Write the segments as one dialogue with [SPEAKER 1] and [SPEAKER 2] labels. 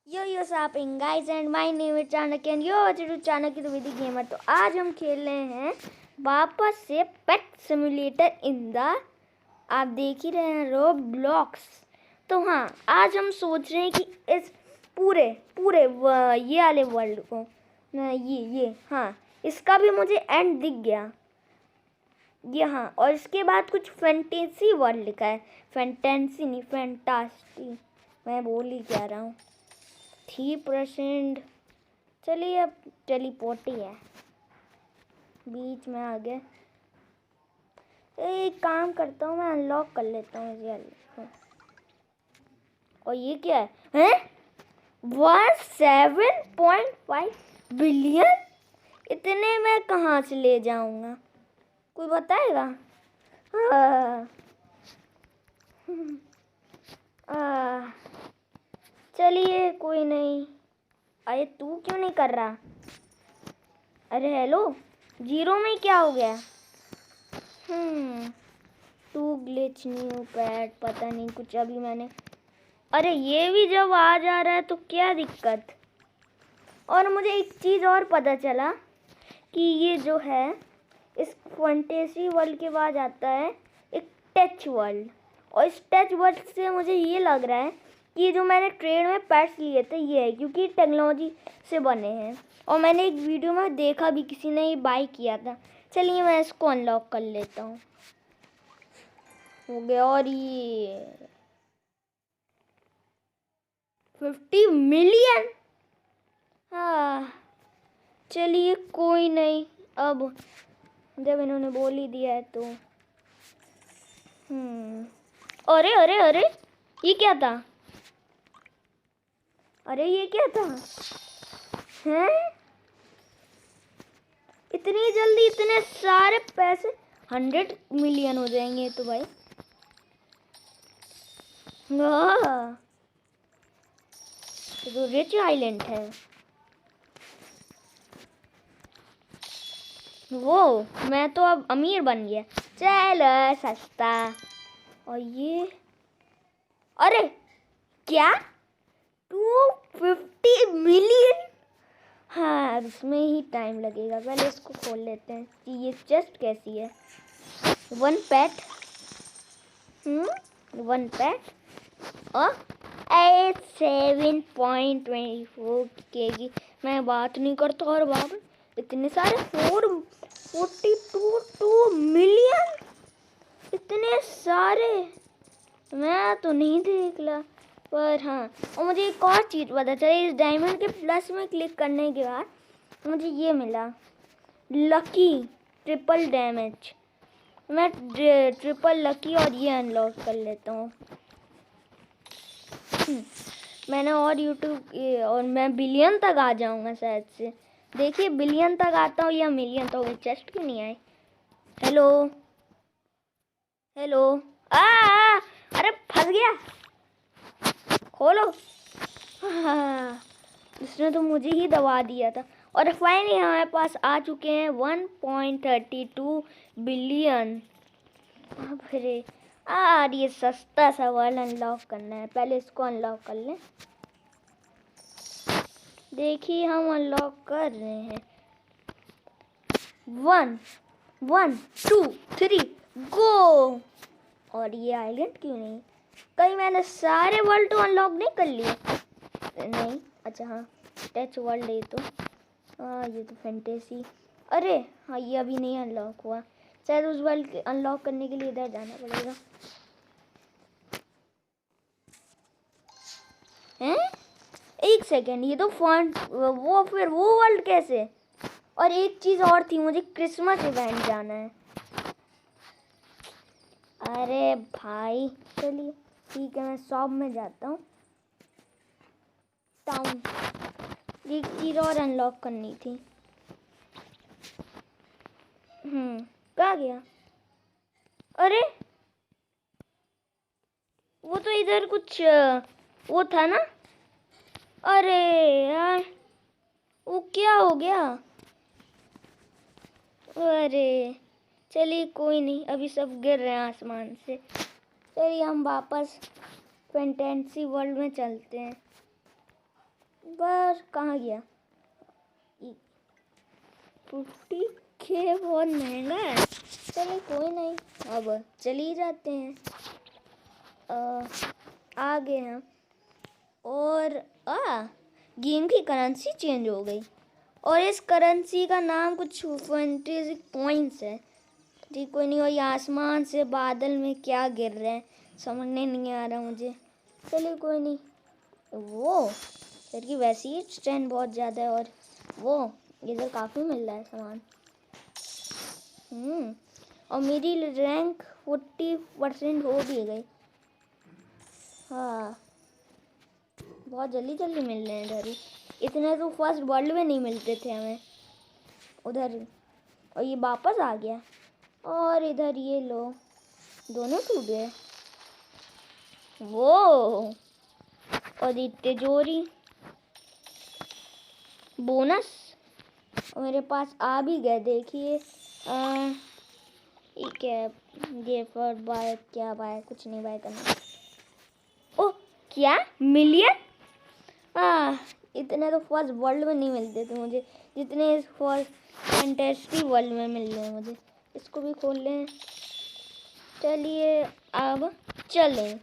[SPEAKER 1] Yo shopping guys and my name is Chanakya and you're watching to Chanakya the Vedic Gamer। तो आज हम खेल रहे हैं वापस से पेट सिमुलेटर इन द आप देख ही रहे हैं रोब्लॉक्स। तो हाँ, आज हम सोच रहे हैं कि इस पूरे ये वाले वर्ल्ड को ये हाँ, इसका भी मुझे एंड दिख गया ये हाँ। और इसके बाद कुछ फैंटेसी वर्ल्ड लिखा है, फैंटेसी नहीं फैंटास्टी, मैं बोल ही क्या रहा हूँ। 3%। चलिए अब टेलीपोर्ट ही है, बीच में आ गए। एक काम करता हूँ, मैं अनलॉक कर लेता हूँ इसे। और ये क्या है 7.5 बिलियन? इतने मैं कहाँ से ले जाऊँगा, कोई बताएगा? चलिए कोई नहीं। अरे तू क्यों नहीं कर रहा? अरे हेलो, जीरो में क्या हो गया? तू ग्लिच न्यू पैड पता नहीं कुछ अभी मैंने। अरे ये भी जब आ जा रहा है तो क्या दिक्कत? और मुझे एक चीज़ और पता चला कि ये जो है इस फैंटेसी वर्ल्ड के बाद आता है एक टच वर्ल्ड। और इस टच वर्ल्ड से मुझे ये लग रहा है कि ये जो मैंने ट्रेड में पैट्स लिए थे ये है, क्योंकि टेक्नोलॉजी से बने हैं। और मैंने एक वीडियो में देखा भी, किसी ने ये बाय किया था। चलिए मैं इसको अनलॉक कर लेता हूँ। हो गया। और ये 50 मिलियन। हाँ चलिए कोई नहीं, अब जब इन्होंने बोल ही दिया है तो। अरे अरे अरे ये क्या था? अरे ये क्या था? हैं? इतनी जल्दी इतने सारे पैसे 100 मिलियन हो जाएंगे तो भाई। ये तो रिच आइलैंड है वो। मैं तो अब अमीर बन गया। चलो सस्ता। और ये अरे क्या 250 मिलियन? हाँ इसमें ही टाइम लगेगा, पहले इसको खोल लेते हैं कि ये चेस्ट कैसी है। वन पैट और 7.24 केजी। मैं बात नहीं करता। और बाप इतने सारे 442 मिलियन, इतने सारे मैं तो नहीं देख ला। पर हाँ, और मुझे एक और चीज़ पता चली, इस डायमंड के प्लस में क्लिक करने के बाद मुझे ये मिला, लकी ट्रिपल डैमेज। मैं ट्रिपल लकी और ये अनलॉक कर लेता हूँ। मैंने और यूट्यूब और मैं बिलियन तक आ जाऊँगा शायद से। देखिए बिलियन तक आता हूँ या मिलियन। तो चेस्ट क्यों नहीं आए? Hello hello. अरे फंस गया, खोलो। उसने तो मुझे ही दबा दिया था। और फाइनली हमारे पास आ चुके हैं 1.32 बिलियन। अरे यार ये सस्ता सा वर्ल्ड अनलॉक करना है, पहले इसको अनलॉक कर लें। देखिए हम अनलॉक कर रहे हैं। 1 1 2 3 गो। और ये आइलैंड क्यों नहीं? कहीं मैंने सारे वर्ल्ड तो अनलॉक नहीं कर लिए? नहीं, अच्छा हाँ टच वर्ल्ड है तो। ये तो फैंटेसी। अरे हाँ ये अभी नहीं अनलॉक हुआ, शायद उस वर्ल्ड अनलॉक करने के लिए इधर जाना पड़ेगा। हैं? एक सेकेंड, ये तो फॉन्ट वो फिर वो वर्ल्ड कैसे? और एक चीज़ और थी, मुझे क्रिसमस इवेंट जाना है। अरे भाई चलिए ठीक है, मैं शॉप में जाता हूँ। टाउन एक चीज़ और अनलॉक करनी थी। कहाँ गया? अरे वो तो इधर कुछ वो था ना। अरे यार वो क्या हो गया? अरे चलिए कोई नहीं, अभी सब गिर रहे हैं आसमान से। चलिए हम वापस फैंटेसी वर्ल्ड में चलते हैं। पर कहाँ गया? 50K बहुत महंगा है। चलिए कोई नहीं, अब चली जाते हैं। आ गए हैं और गेम की करेंसी चेंज हो गई और इस करेंसी का नाम कुछ 20 पॉइंट्स है। जी कोई नहीं। और ये आसमान से बादल में क्या गिर रहे हैं समझने नहीं आ रहा मुझे। चलिए कोई नहीं। वो लड़की वैसे ही स्ट्रेंथ बहुत ज़्यादा है और वो इधर काफ़ी मिल रहा है सामान। और मेरी रैंक 40% हो भी गई। हाँ बहुत जल्दी जल्दी मिल रहे हैं इधर ही। इतने तो फर्स्ट वर्ल्ड में नहीं मिलते थे हमें उधर। और ये वापस आ गया और इधर ये लो दोनों टूट गए। वो और ये तिजोरी बोनस और मेरे पास आ भी गए। देखिए क्या ये फॉर बाय क्या बाय कुछ नहीं बाय करना। ओह क्या मिलियन? इतने तो फर्स्ट वर्ल्ड में नहीं मिलते थे मुझे जितने इस फर्स्ट फैंटेस्टी वर्ल्ड में मिल रहे हैं मुझे। इसको भी खोल लें। चलिए अब चलें।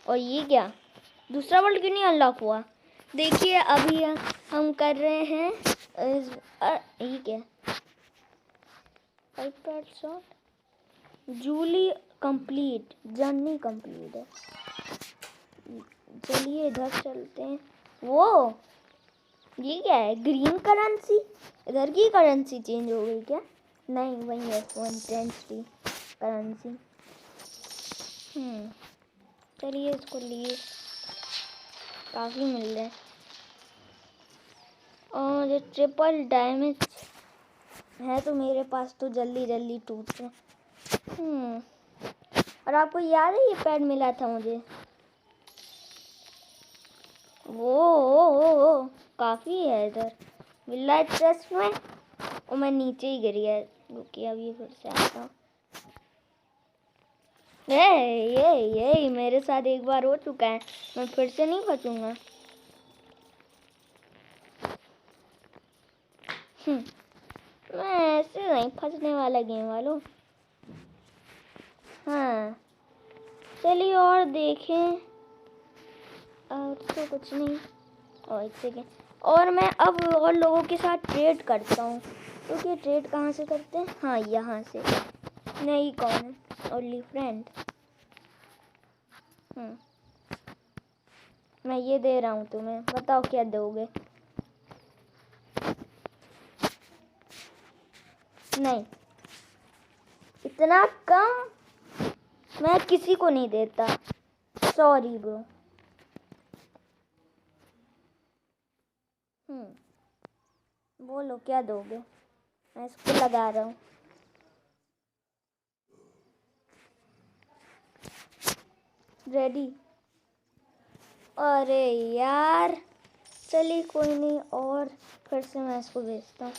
[SPEAKER 1] और ये क्या दूसरा वर्ल्ड क्यों नहीं अनलॉक हुआ? देखिए अभी हम कर रहे हैं ये क्या iPad shot Julie complete journey complete है। चलिए इधर चलते हैं। वो ये क्या है ग्रीन करेंसी? इधर की करेंसी चेंज हो गई क्या? नहीं वही है 110 करेंसी। चलिए इसको लिए काफ़ी मिल रहे हैं। और ये ट्रिपल डैमेज है तो मेरे पास तो जल्दी जल्दी टूटते हैं। और आपको याद है ये पैड मिला था मुझे? वो काफ़ी है इधर मिला है चेस्ट में और मैं नीचे ही गिर गया। रुकिए अब ये फिर से आता हूँ। ये मेरे साथ एक बार हो चुका है, मैं फिर से नहीं फंसूंगा। मैं ऐसे नहीं फंसने वाला गेम वालों। हाँ चलिए और देखें। और तो कुछ नहीं। और एक सेकेंड और मैं अब और लोगों के साथ ट्रेड करता हूँ। क्योंकि ट्रेड कहाँ से करते हैं? हाँ यहाँ से। नहीं कौन है? Only friend. मैं ये दे रहा हूँ तुम्हें, बताओ क्या दोगे? नहीं इतना कम मैं किसी को नहीं देता। Sorry bro. बोलो क्या दोगे? मैं इसको लगा रहा हूँ। रेडी? अरे यार चलिए कोई नहीं और फिर से मैं इसको भेजता हूँ।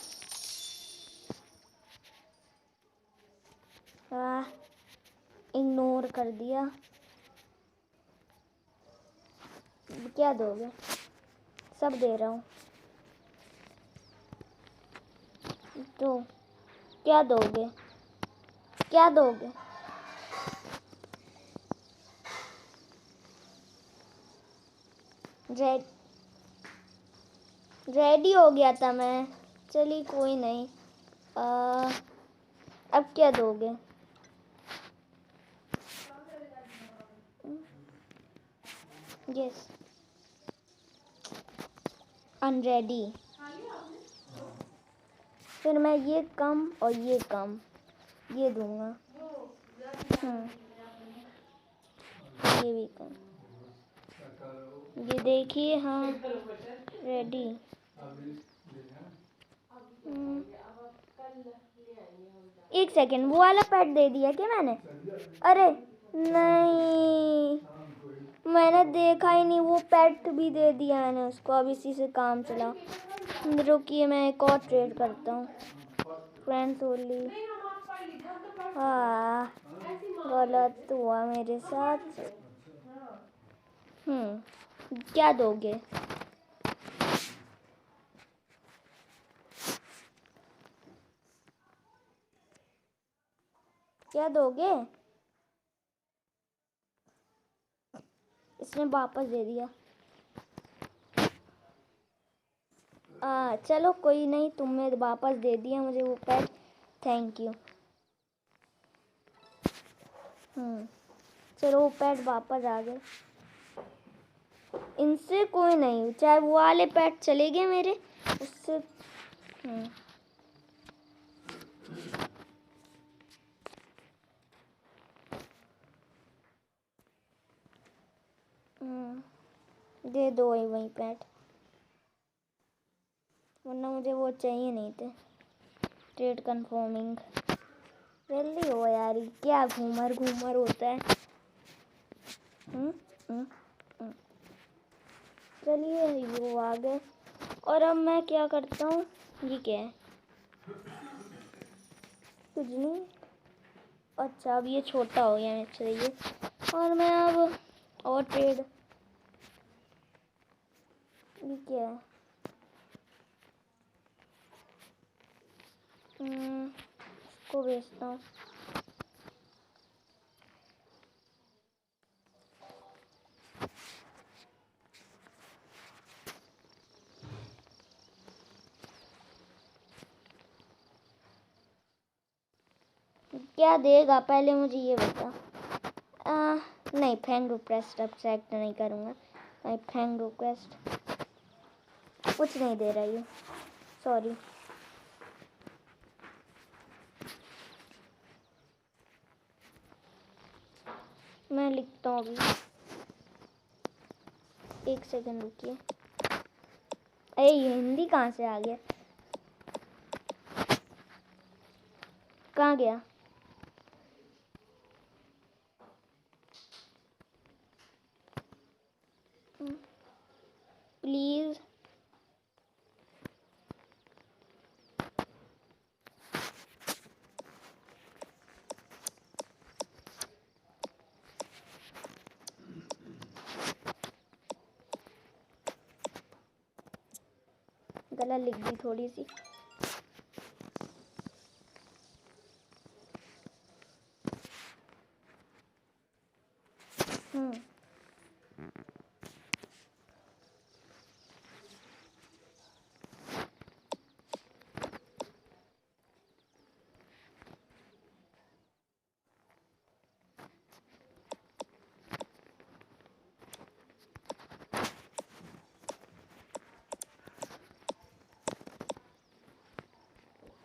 [SPEAKER 1] इग्नोर कर दिया। क्या दोगे? सब दे रहा हूँ। तो क्या दोगे? क्या दोगे? रेडी हो गया था मैं। चलिए कोई नहीं। अब क्या दोगे? Yes unready. फिर मैं ये कम और ये कम ये दूंगा। ये भी कम। ये देखिए हाँ रेडी। एक सेकेंड वो वाला पैड दे दिया क्या मैंने? अरे नहीं मैंने देखा ही नहीं। वो पैड भी दे दिया मैंने उसको। अब इसी से काम चला। रुकिए मैं एक और ट्रेड करता हूँ। Friends only. गलत हुआ मेरे साथ। क्या दोगे? क्या दोगे? इसने वापस दे दिया। चलो कोई नहीं, तुमने वापस दे दिया मुझे वो पेट, थैंक यू। चलो वो पेट वापस आ गए। इनसे कोई नहीं, चाहे वो वाले पेट चले गए मेरे, उससे दे दो वही पेट, वरना मुझे वो चाहिए नहीं थे। ट्रेड कंफर्मिंग, जल्दी हो यार, क्या घूमर घूमर होता है। चलिए वो आ गए, और अब मैं क्या करता हूँ, ये क्या है? कुछ नहीं। अच्छा अब ये छोटा हो गया, अच्छा ये, और मैं अब और ट्रेड, ये क्या है? इसको बेचता हूँ। क्या देगा पहले मुझे ये बता। नहीं, फ्रेंड रिक्वेस्ट अब सेलेक्ट नहीं करूँगा। नहीं, फ्रेंड रिक्वेस्ट कुछ नहीं दे रहा ये, सॉरी। मैं लिखता हूँ अभी, एक सेकंड रुकिए। अरे ये हिंदी कहाँ से आ गया? कहाँ गया? प्लीज गलत लिख दी थोड़ी सी।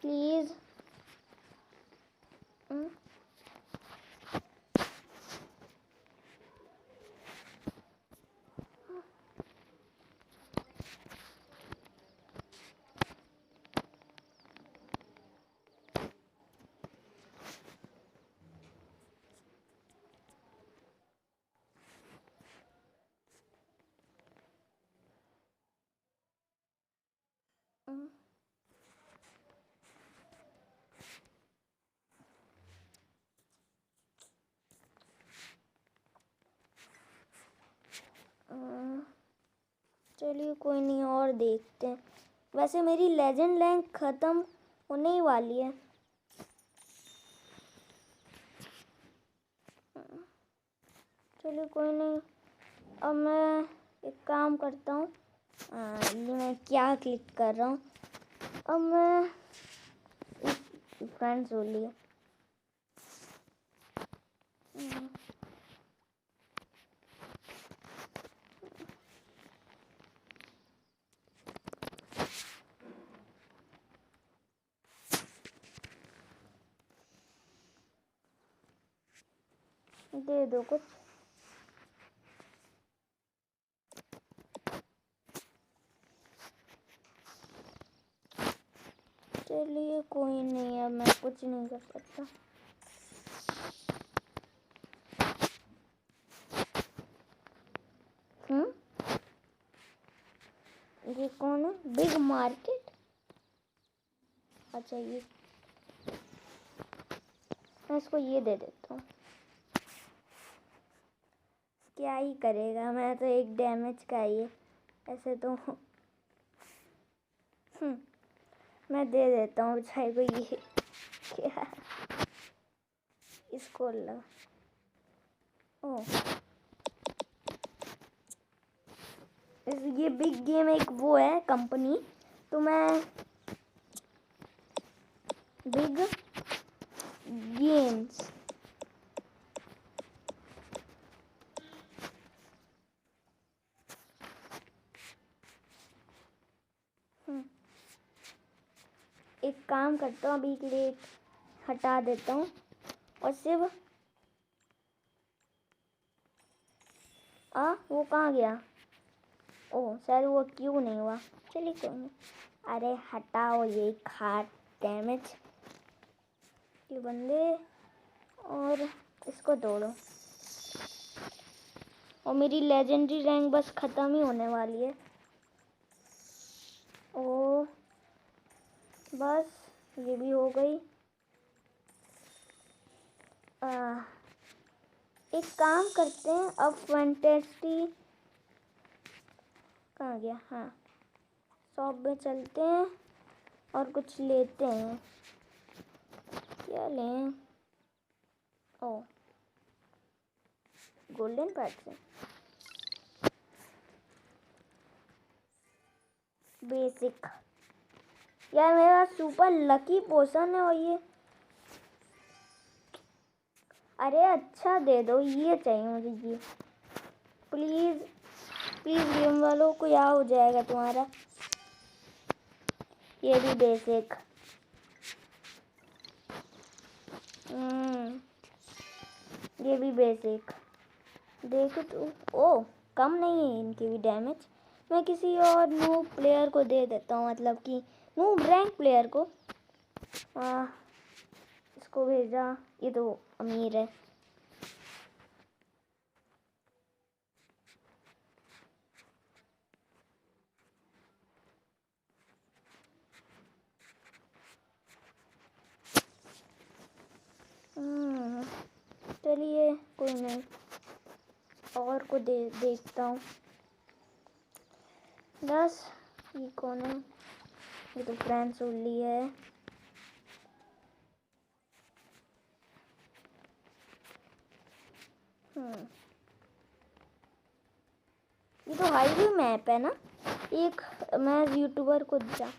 [SPEAKER 1] प्लीज चलिए कोई नहीं, और देखते हैं। वैसे मेरी लेजेंड रैंक ख़त्म होने ही वाली है। चलिए कोई नहीं, अब मैं एक काम करता हूँ। ये मैं क्या क्लिक कर रहा हूँ, अब मैं फ्रेंड्स हो लिए। दे दो कुछ। चलिए कोई नहीं, अब मैं कुछ नहीं कर सकता। ये कौन है? बिग मार्केट, अच्छा ये, मैं इसको ये दे देता हूँ। क्या ही करेगा, मैं तो 1 डैमेज का ही है ऐसे तो। मैं दे देता हूँ बेचारे को ये। क्या इसको लगा। ओह ये बिग गेम एक वो है कंपनी, तो मैं बिग गेम्स एक काम करता हूँ, अभी के लिए हटा देता हूँ और सिर्फ वो कहाँ गया? ओह शायद वो क्यों नहीं हुआ, चलिए कोई नहीं। अरे हटाओ ये खाट डैमेज ये बंदे, और इसको तोड़ो। और मेरी लेजेंडरी रैंक बस ख़त्म ही होने वाली है। ओ बस ये भी हो गई। एक काम करते हैं, अब फैंटेस्टी कहाँ गया? हाँ शॉप में चलते हैं और कुछ लेते हैं। क्या लें? ओ गोल्डन पैटर्न बेसिक। यार मेरे पास सुपर लकी पोशन है और ये, अरे अच्छा दे दो, ये चाहिए मुझे ये प्लीज़ प्लीज़। गेम वालों को क्या हो जाएगा तुम्हारा। ये भी बेसिक। ये भी बेसिक। देखो तो ओ कम नहीं है इनकी भी डैमेज। मैं किसी और नूब प्लेयर को दे देता हूँ, मतलब कि नूब रैंक प्लेयर को। इसको भेजा, ये तो अमीर है। चलिए कोई नहीं, और को देखता हूँ। बस ये कौन है? ये तो फ्रेंड्स ओनली है। ये तो हाईवे मैप है ना। एक मैं यूट्यूबर को जा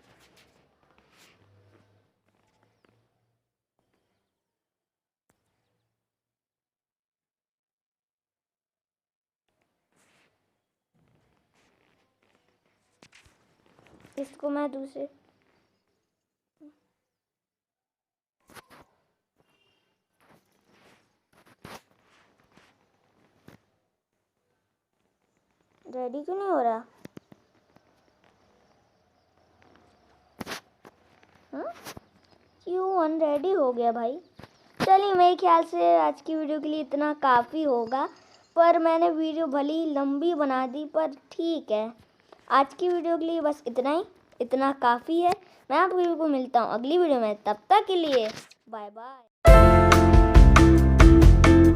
[SPEAKER 1] इसको मैं दूसरे रेडी क्यों नहीं हो रहा? क्यों अनरेडी हो गया भाई? चलिए मेरे ख्याल से आज की वीडियो के लिए इतना काफ़ी होगा, पर मैंने वीडियो भली ही लंबी बना दी, पर ठीक है। आज की वीडियो के लिए बस इतना काफ़ी है। मैं आप लोगों को मिलता हूँ अगली वीडियो में, तब तक के लिए बाय बाय।